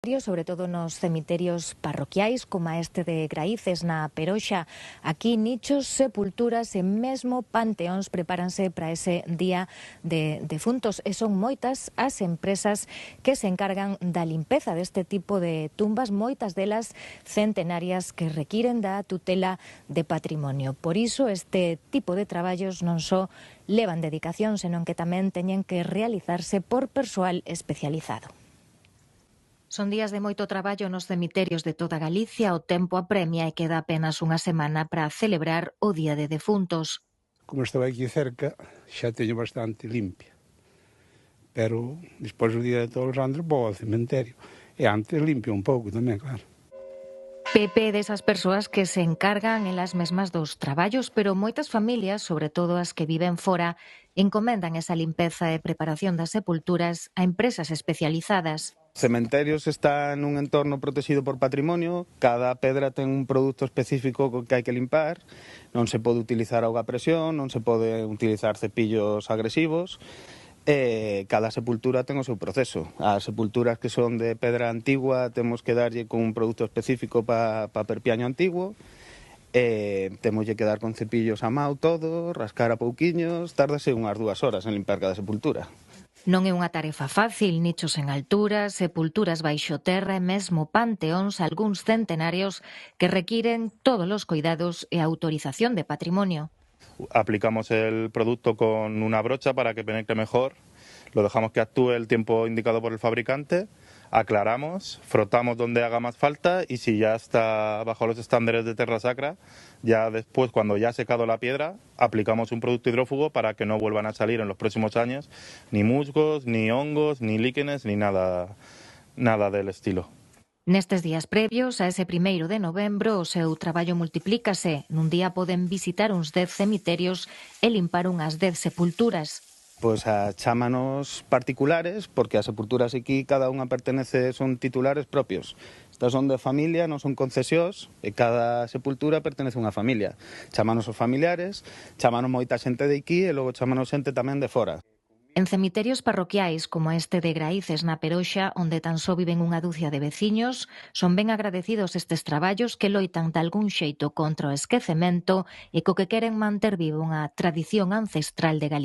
Sobre todo nos cemiterios parroquiais, como este de Graíces na Peroxa. Aquí nichos, sepulturas e mesmo panteóns prepáranse para ese día de defuntos, e son moitas as empresas que se encargan da limpeza deste tipo de tumbas, moitas delas centenarias que requiren da tutela de patrimonio. Por iso este tipo de traballos non só levan dedicación, senón que tamén teñen que realizarse por persoal especializado. Son días de moito traballo nos cemiterios de toda Galicia, o tempo apremia e queda apenas unha semana para celebrar o Día de Defuntos. Como estou aquí cerca, xa teño bastante limpia. Pero, despois do Día de Todos os Santos, vou ao cementerio. E antes limpio un pouco tamén, claro. Pepe é desas persoas que se encargan elas mesmas dos traballos, pero moitas familias, sobre todo as que viven fora, encomendan esa limpeza e preparación das sepulturas a empresas especializadas. Cementerios está nun entorno protegido por patrimonio, cada pedra ten un produto específico que hai que limpar, non se pode utilizar auga a presión, non se pode utilizar cepillos agresivos, e cada sepultura ten o seu proceso. As sepulturas que son de pedra antigua temos que darlle con un produto específico para perpiaño antigo, temoslle que dar con cepillos a mau todo, rascar a pouquiños, tárdase unhas 2 horas en limpar cada sepultura. Non é unha tarefa fácil, nichos en altura, sepulturas baixo terra e mesmo panteóns, algúns centenarios que requiren todos os cuidados e autorización de patrimonio. Aplicamos el producto con una brocha para que penetre mejor, lo dejamos que actúe el tiempo indicado por el fabricante, aclaramos, frotamos donde haga más falta y si ya está bajo los estándares de Terra Sacra, ya después, cuando ya ha secado la piedra, aplicamos un producto hidrófugo para que no vuelvan a salir en los próximos años ni musgos, ni hongos, ni líquenes, ni nada del estilo. Nestes días previos a ese 1º de novembro, o seu traballo multiplícase. Nun día poden visitar uns 10 cemiterios e limpar unhas 10 sepulturas. Pois a chámanos particulares, porque as sepulturas aquí cada unha pertenece, son titulares propios. Estas son de familia, non son concesións, e cada sepultura pertenece a unha familia. Chámanos os familiares, chámanos moita xente de aquí e logo chámanos xente tamén de fora. En cemiterios parroquiais como este de Graíces na Peroxa, onde tan só viven unha dúcia de veciños, son ben agradecidos estes traballos que loitan de algún xeito contra o esquecemento e co que queren manter viva unha tradición ancestral de Galicia.